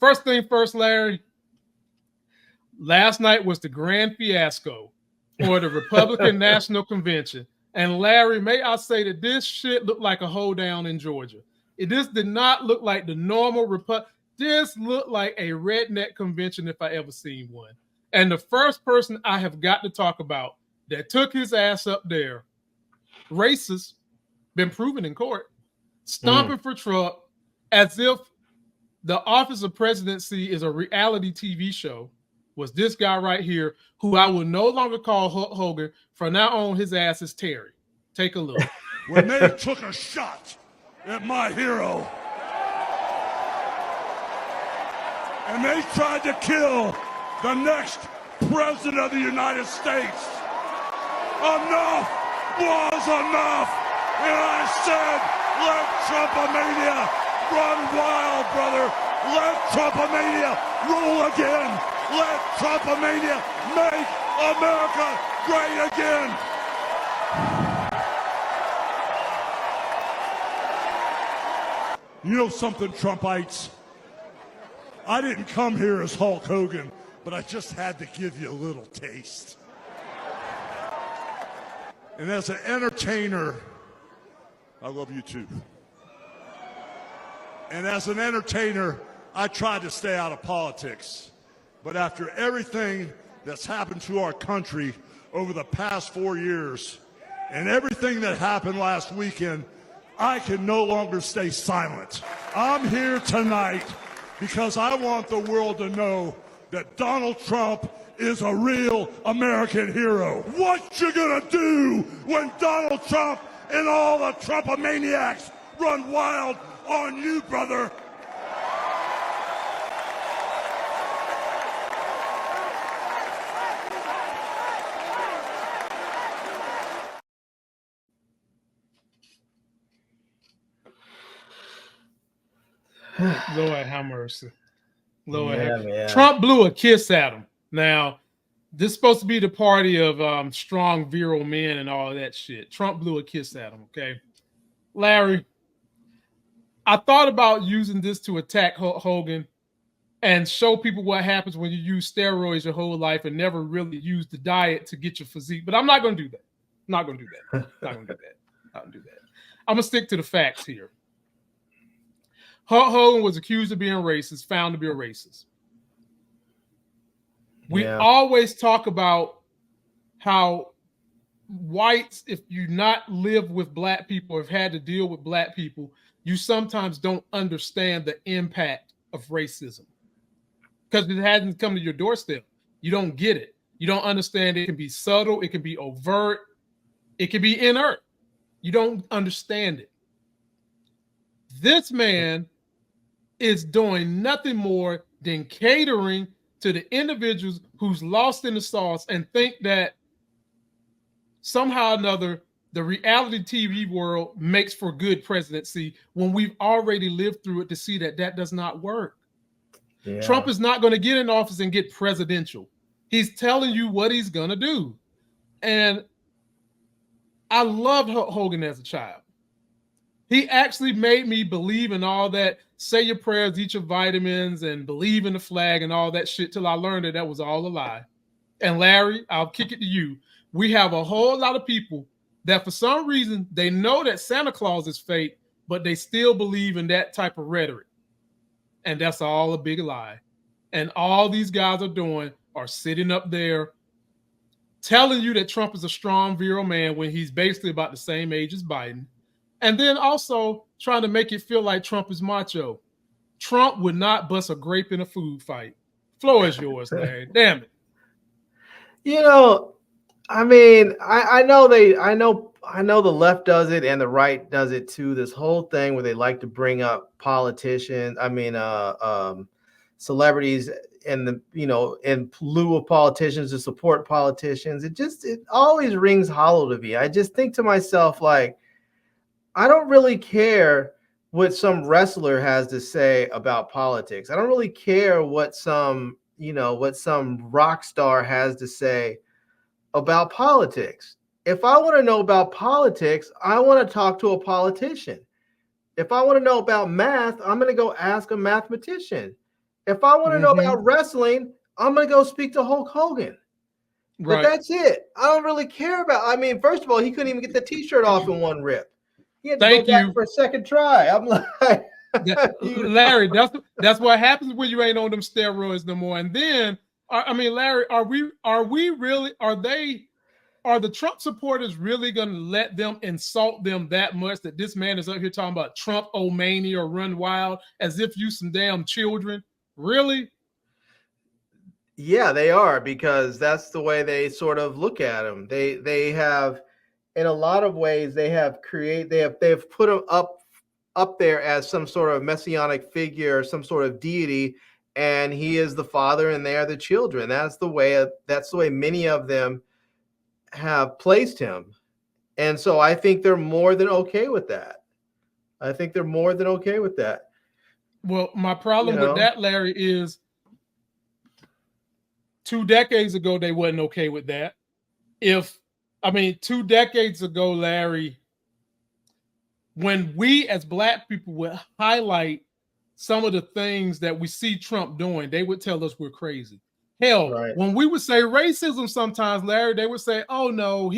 First thing first, Larry. Last night was the grand fiasco for the Republican National Convention. And Larry, may I say that this shit looked like a hoedown in Georgia. This did not look like the normal This looked like a redneck convention if I ever seen one. And the first person I have got to talk about that took his ass up there, racist, been proven in court, stomping for Trump as if the office of presidency is a reality TV show, was this guy right here, who I will no longer call Hulk Hogan. From now on, his ass is Terry. Take a look. When they took a shot at my hero, and they tried to kill the next president of the United States, enough was enough. And I said, let Trumpomania run wild, brother. Let Trumpomania rule again. Let Trumpomania make America great again. You know something, Trumpites? I didn't come here as Hulk Hogan, but I just had to give you a little taste. And as an entertainer, I love you too. And as an entertainer, I tried to stay out of politics. But after everything that's happened to our country over the past 4 years and everything that happened last weekend, I can no longer stay silent. I'm here tonight because I want the world to know that Donald Trump is a real American hero. What you gonna do when Donald Trump and all the Trumpomaniacs run wild on you, brother? Lord have mercy. Lord have mercy. Trump blew a kiss at him. Now, this is supposed to be the party of strong, virile men and all of that shit. Trump blew a kiss at him, okay? Larry, I thought about using this to attack Hulk Hogan and show people what happens when you use steroids your whole life and never really use the diet to get your physique. But I'm not going to do that. I'm not going to do that. Not going to do that. Not going to do that. I'm going to stick to the facts here. Hulk Hogan was accused of being racist, found to be a racist. We always talk about how whites, if you not live with black people or have had to deal with black people, you sometimes don't understand the impact of racism because it hasn't come to your doorstep. You don't get it. You don't understand it. It can be subtle. It can be overt. It can be inert. You don't understand it. This man is doing nothing more than catering to the individuals who's lost in the sauce and think that somehow or another the reality TV world makes for good presidency when we've already lived through it to see that that does not work. Yeah. Trump is not going to get in office and get presidential. He's telling you what he's going to do. And I loved Hulk Hogan as a child. He actually made me believe in all that, say your prayers, eat your vitamins, and believe in the flag and all that shit till I learned that that was all a lie. And Larry, I'll kick it to you. We have a whole lot of people that for some reason, they know that Santa Claus is fake, but they still believe in that type of rhetoric. And that's all a big lie. And all these guys are doing are sitting up there telling you that Trump is a strong, virile man when he's basically about the same age as Biden. And then also trying to make it feel like Trump is macho. Trump would not bust a grape in a food fight. Floor is yours, Larry. Damn it. You know, I mean, I know the left does it and the right does it too. This whole thing where they like to bring up politicians, celebrities in lieu of politicians to support politicians. It always rings hollow to me. I just think to myself, like, I don't really care what some wrestler has to say about politics. I don't really care what some rock star has to say about politics. If I want to know about politics, I want to talk to a politician. If I want to know about math, I'm going to go ask a mathematician. If I want to know about wrestling, I'm going to go speak to Hulk Hogan. But that's it. I don't really care about. I mean, first of all, he couldn't even get the T-shirt off in one rip. He had to go back for a second try. I'm like, Larry, that's what happens when you ain't on them steroids no more. And then, I mean, Larry, are the Trump supporters really going to let them insult them that much that this man is up here talking about Trump-o-mania or run wild as if you some damn children? Really? Yeah, they are, because that's the way they sort of look at him. They have, in a lot of ways, they've put him up there as some sort of messianic figure, some sort of deity, and he is the father and they are the children. That's the way many of them have placed him. And so I think they're more than okay with that. Well, my problem with that, Larry, is 2 decades ago, they wasn't okay with that. 2 decades ago, Larry, when we as Black people would highlight some of the things that we see Trump doing, they would tell us we're crazy. Hell, when we would say racism sometimes, Larry, they would say, oh, no,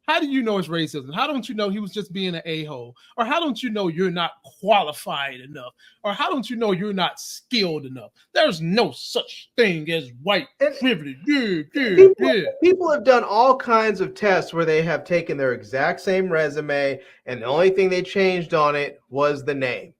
how do you know it's racism? How don't you know he was just being an a-hole? Or how don't you know you're not qualified enough? Or how don't you know you're not skilled enough? There's no such thing as white privilege. People have done all kinds of tests where they have taken their exact same resume and the only thing they changed on it was the name,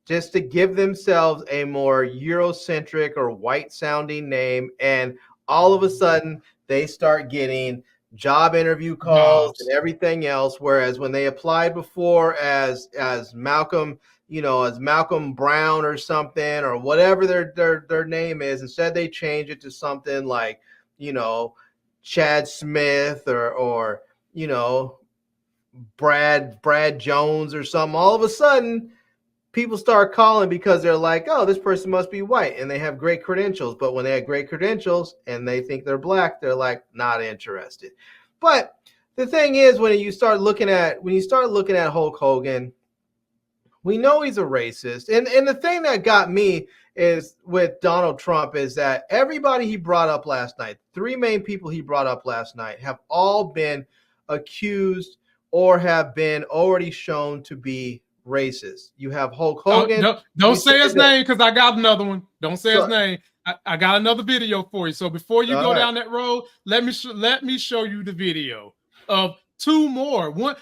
just to give themselves a more Eurocentric or white-sounding name, and all of a sudden they start getting job interview calls and everything else. Whereas when they applied before as Malcolm, as Malcolm Brown or something, or whatever their name is, instead they change it to something like, Chad Smith or Brad Jones or something. All of a sudden, people start calling because they're like, oh, this person must be white and they have great credentials. But when they have great credentials and they think they're Black, they're like, not interested. But the thing is, when you start looking at Hulk Hogan, we know he's a racist. And the thing that got me is with Donald Trump is that everybody he brought up last night, 3 main people he brought up last night, have all been accused or have been already shown to be racist. You have Hulk Hogan. Don't say his name, because I got another one. Don't say his name. I got another video for you. So before you go down that road, let me show you the video of 2 more. One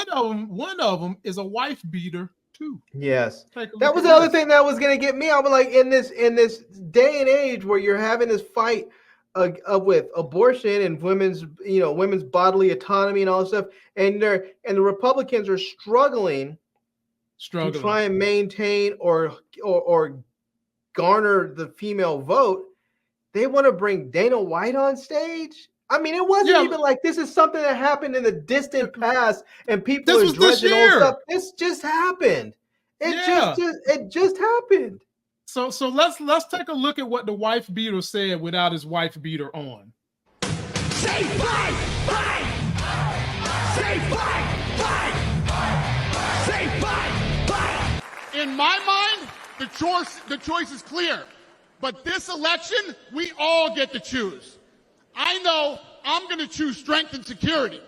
of them is a wife beater too. Yes, that was the other thing that was going to get me. I was like, in this day and age where you're having this fight with abortion and women's bodily autonomy and all this stuff, and the Republicans are struggling to try and maintain or garner the female vote, they want to bring Dana White on stage. I mean, it wasn't even like this is something that happened in the distant past and people are dredging old stuff. This just happened. It just happened. So let's take a look at what the wife beater said without his wife beater on. Say fight! Fight! Say fight! Fight! Say fight! Fight! In my mind, the choice is clear. But this election, we all get to choose. I know I'm going to choose strength and security.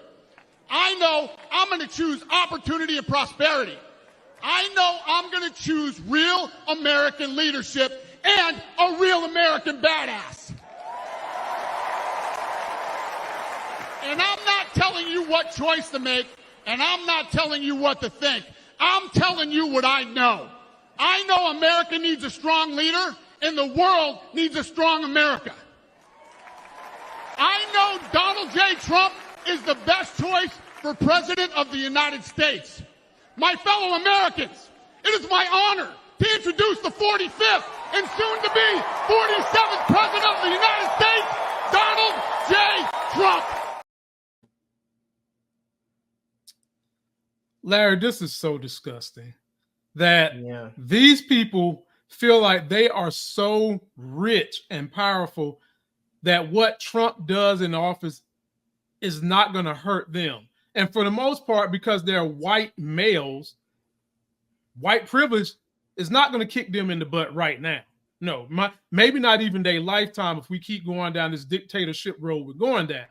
I know I'm going to choose opportunity and prosperity. I know I'm going to choose real American leadership and a real American badass. And I'm not telling you what choice to make, and I'm not telling you what to think. I'm telling you what I know. I know America needs a strong leader, and the world needs a strong America. I know Donald J. Trump is the best choice for President of the United States. My fellow Americans, it is my honor to introduce the 45th and soon-to-be 47th President of the United States, Donald J. Trump. Larry, this is so disgusting that these people feel like they are so rich and powerful that what Trump does in office is not going to hurt them. And for the most part, because they're white males, white privilege is not going to kick them in the butt right now. No, maybe not even their lifetime if we keep going down this dictatorship road we're going down.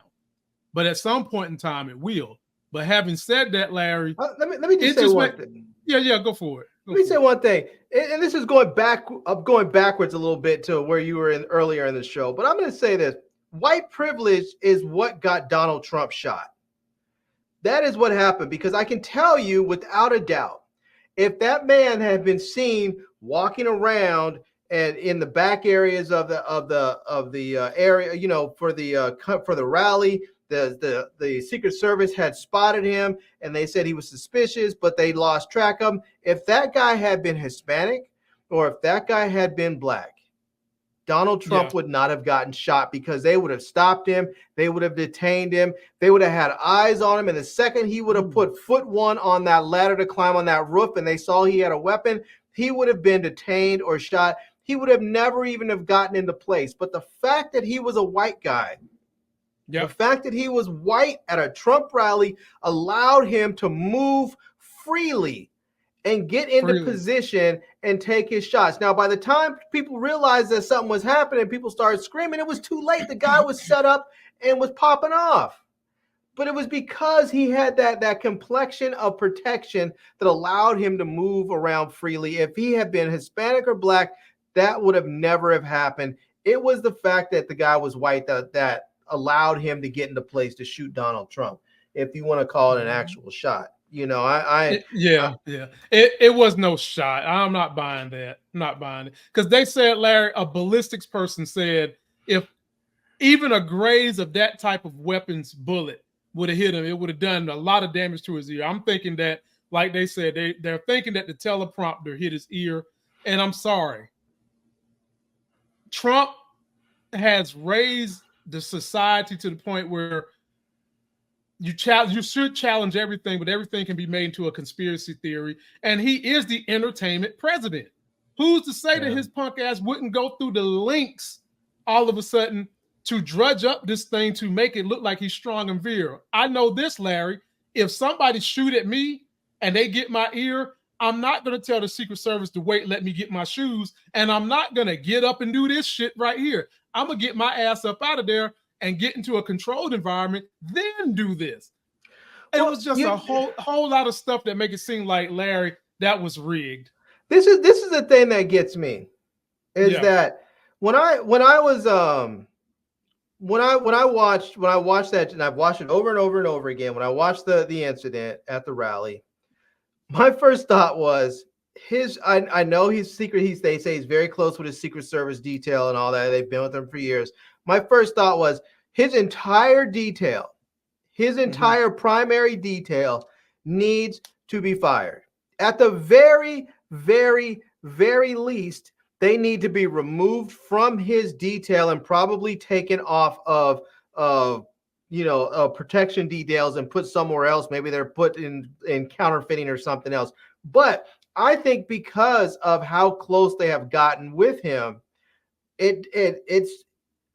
But at some point in time, it will. But having said that, Larry, let me just say one thing. Yeah, go for it. Let me say one thing, and this is going backwards a little bit to where you were in earlier in the show. But I'm going to say this: white privilege is what got Donald Trump shot. That is what happened, because I can tell you without a doubt, if that man had been seen walking around and in the back areas of the area, you know, for the rally, the Secret Service had spotted him and they said he was suspicious, but they lost track of him. If that guy had been Hispanic or if that guy had been black, Donald Trump would not have gotten shot, because they would have stopped him. They would have detained him. They would have had eyes on him. And the second he would have put foot one on that ladder to climb on that roof and they saw he had a weapon, he would have been detained or shot. He would have never even have gotten into place. But the fact that he was a white guy, the fact that he was white at a Trump rally allowed him to move freely and get into position and take his shots. Now, by the time people realized that something was happening, people started screaming, it was too late. The guy was set up and was popping off. But it was because he had that complexion of protection that allowed him to move around freely. If he had been Hispanic or black, that would have never have happened. It was the fact that the guy was white that allowed him to get into place to shoot Donald Trump, if you want to call it an actual shot. You know, it was no shot. I'm not buying that. I'm not buying it, because they said, Larry, a ballistics person said if even a graze of that type of weapon's bullet would have hit him, it would have done a lot of damage to his ear. I'm thinking that, like they said, they're thinking that the teleprompter hit his ear. And I'm sorry, Trump has raised the society to the point where you should challenge everything, but everything can be made into a conspiracy theory. And he is the entertainment president. Who's to say that his punk ass wouldn't go through the links all of a sudden to drudge up this thing to make it look like he's strong and virile? I know this, Larry. If somebody shoot at me and they get my ear, I'm not going to tell the Secret Service to wait, let me get my shoes. And I'm not going to get up and do this shit right here. I'm going to get my ass up out of there and get into a controlled environment, then do this. It was just a whole lot of stuff that make it seem like, Larry, that was rigged. This is the thing that gets me, is that when I watched that, and I've watched it over and over and over again, when I watched the incident at the rally, my first thought was I know he's secret. They say he's very close with his Secret Service detail and all that. They've been with him for years. My first thought was his entire detail, his entire primary detail needs to be fired. At the very, very, very least, they need to be removed from his detail and probably taken off of protection details and put somewhere else. Maybe they're put in counterfeiting or something else. But I think because of how close they have gotten with him,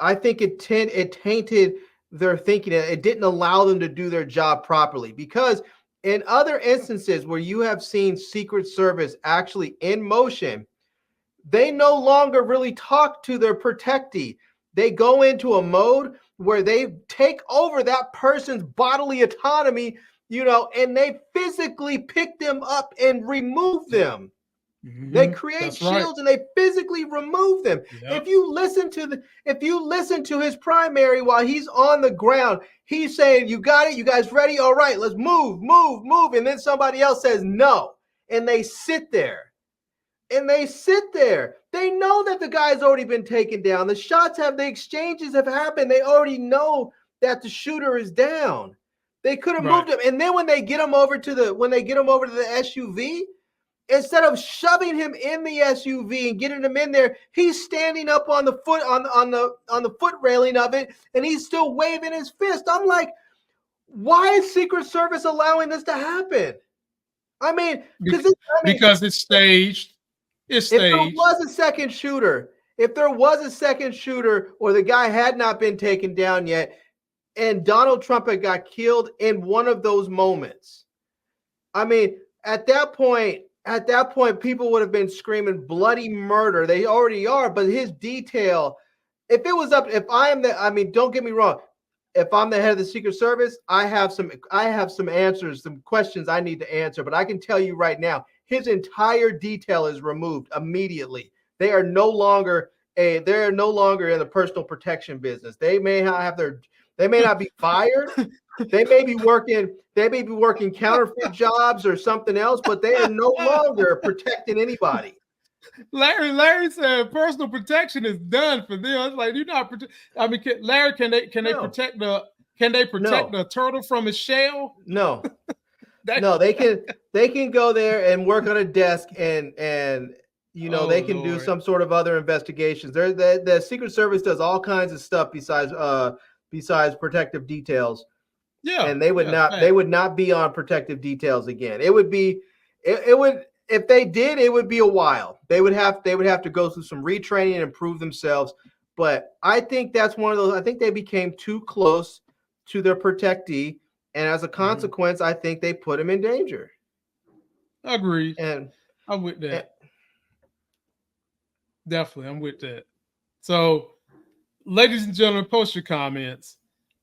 I think it tainted their thinking. It didn't allow them to do their job properly, because in other instances where you have seen Secret Service actually in motion, they no longer really talk to their protectee. They go into a mode where they take over that person's bodily autonomy, and they physically pick them up and remove them. They create shields and they physically remove them. If you listen to his primary while he's on the ground, he's saying, "You got it, you guys ready? All right, let's move." And then somebody else says no. And they sit there. They know that the guy's already been taken down. The exchanges have happened. They already know that the shooter is down. They could have moved him. And then when they get him over to the SUV, instead of shoving him in the SUV and getting him in there, he's standing up on the foot railing of it, and he's still waving his fist. I'm like, why is Secret Service allowing this to happen? Because it's staged. It's staged. If there was a second shooter, or the guy had not been taken down yet, and Donald Trump had got killed in one of those moments, at that point, at that point, people would have been screaming bloody murder. They already are, but his detail, if it was up, if I am the, I mean, don't get me wrong. If I'm the head of the Secret Service, I have some answers, some questions I need to answer. But I can tell you right now, his entire detail is removed immediately. They are no longer in the personal protection business. They may not be fired. They may be working counterfeit jobs or something else, but they are no longer protecting anybody. Larry said personal protection is done for them. It's like, you're not I mean, Larry, can they protect the turtle from its shell? No. No, they can go there and work on a desk and they can do some sort of other investigations. The Secret Service does all kinds of stuff besides protective details. Yeah. And they would not be on protective details again. It would if they did, it would be a while. They would have to go through some retraining and improve themselves. But I think that's one of those. I think they became too close to their protectee, and as a consequence, I think they put him in danger. Agreed. And I'm with that. Definitely, I'm with that. So, ladies and gentlemen, post your comments.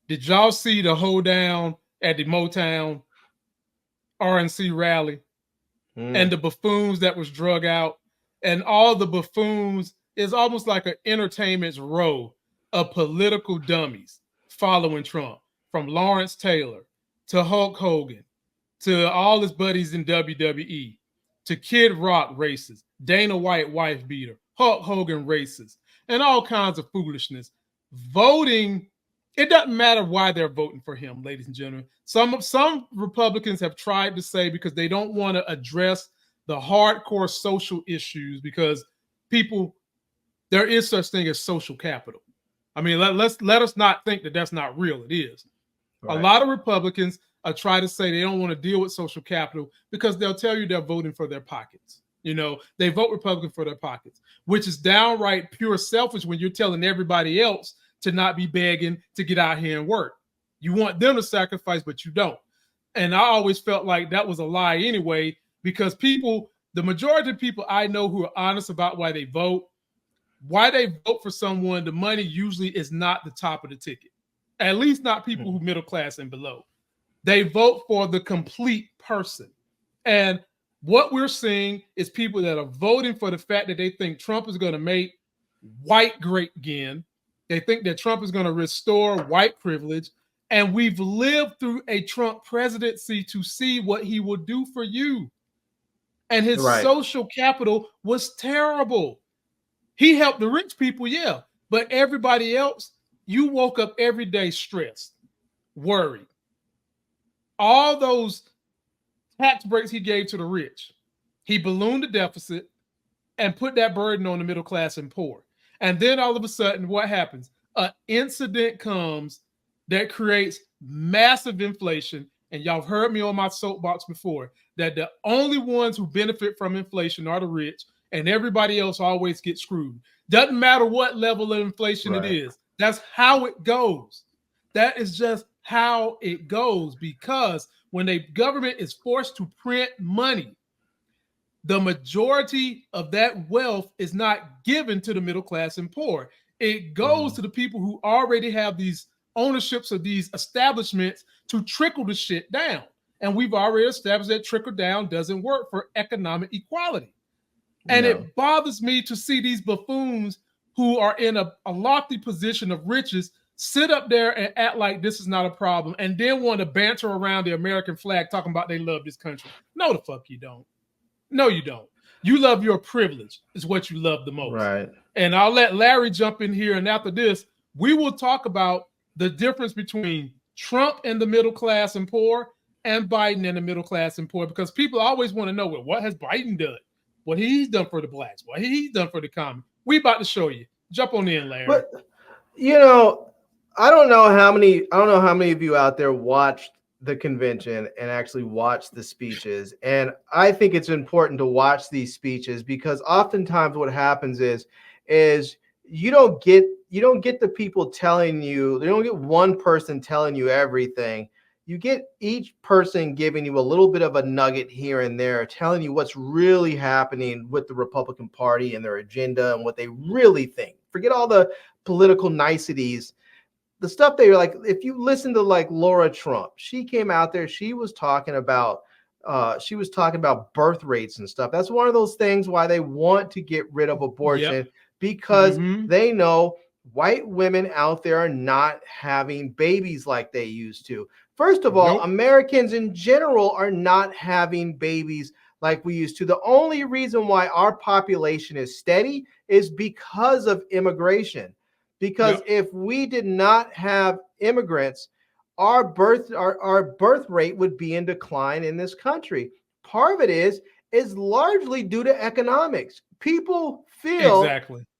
Did y'all see the hold down at the Motown RNC rally? And the buffoons that was drug out, and all the buffoons is almost like an entertainment row of political dummies following Trump, from Lawrence Taylor to Hulk Hogan to all his buddies in WWE to Kid Rock racist, Dana White wife beater, Hulk Hogan racist, and all kinds of foolishness. Voting, it doesn't matter why they're voting for him, ladies and gentlemen. Some Republicans have tried to say because they don't want to address the hardcore social issues, because there is such thing as social capital. I mean, let us not think that that's not real. It is. Right. A lot of Republicans try to say they don't want to deal with social capital because they'll tell you they're voting for their pockets. They vote Republican for their pockets, which is downright pure selfish when you're telling everybody else to not be begging to get out here and work. You want them to sacrifice, but you don't. And I always felt like that was a lie anyway, because the majority of people I know who are honest about why they vote for someone, the money usually is not the top of the ticket. At least not people who middle class and below. They vote for the complete person. And what we're seeing is people that are voting for the fact that they think Trump is going to make white great again. They think that Trump is going to restore white privilege. And we've lived through a Trump presidency to see what he will do for you. And his social capital was terrible. He helped the rich people, yeah. But everybody else, you woke up every day stressed, worried. All those tax breaks he gave to the rich, he ballooned the deficit and put that burden on the middle class and poor. And then all of a sudden, what happens? An incident comes that creates massive inflation. And y'all have heard me on my soapbox before that the only ones who benefit from inflation are the rich, and everybody else always gets screwed. Doesn't matter what level of inflation it is. That's how it goes. That is just how it goes, because when a government is forced to print money, the majority of that wealth is not given to the middle class and poor. It goes to the people who already have these ownerships of these establishments to trickle the shit down. And we've already established that trickle down doesn't work for economic equality. And it bothers me to see these buffoons who are in a lofty position of riches sit up there and act like this is not a problem, and then want to banter around the American flag talking about they love this country. No, the fuck you don't. No, you don't. You love your privilege is what you love the most. Right. And I'll let Larry jump in here, and after this, we will talk about the difference between Trump and the middle class and poor and Biden and the middle class and poor, because people always want to know, well, what has Biden done? What he's done for the blacks? What he's done for the common? We about to show you. Jump on in, Larry. But I don't know how many of you out there watched the convention and actually watched the speeches. And I think it's important to watch these speeches, because oftentimes what happens is you don't get the people telling you, they don't get one person telling you everything. you get each person giving you a little bit of a nugget here and there, telling you what's really happening with the Republican Party and their agenda and what they really think. Forget all the political niceties. The stuff that you're like, if you listen to like Laura Trump, she came out there, she was talking about birth rates and stuff. That's one of those things why they want to get rid of abortion, because they know white women out there are not having babies like they used to. First of all, Americans in general are not having babies like we used to. The only reason why our population is steady is because of immigration. Because if we did not have immigrants, our birth rate would be in decline in this country. Part of it is largely due to economics. People feel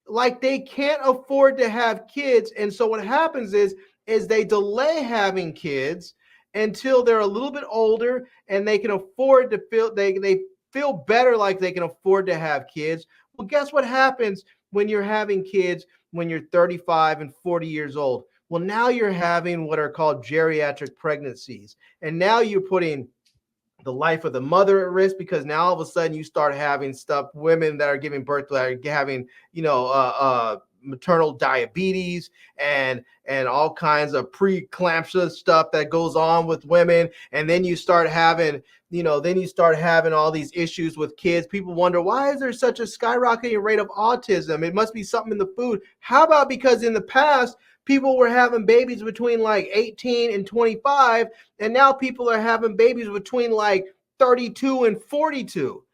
like they can't afford to have kids, and so what happens is they delay having kids until they're a little bit older and they can afford to they feel better, like they can afford to have kids. Well, guess what happens when you're having kids when you're 35 and 40 years old? Well, now you're having what are called geriatric pregnancies. And now you're putting the life of the mother at risk, because now all of a sudden you start having women that are giving birth that are having, maternal diabetes and all kinds of preeclampsia stuff that goes on with women. And then you start having, all these issues with kids. People wonder, why is there such a skyrocketing rate of autism? It must be something in the food. How about because in the past, people were having babies between like 18 and 25, and now people are having babies between like 32 and 42.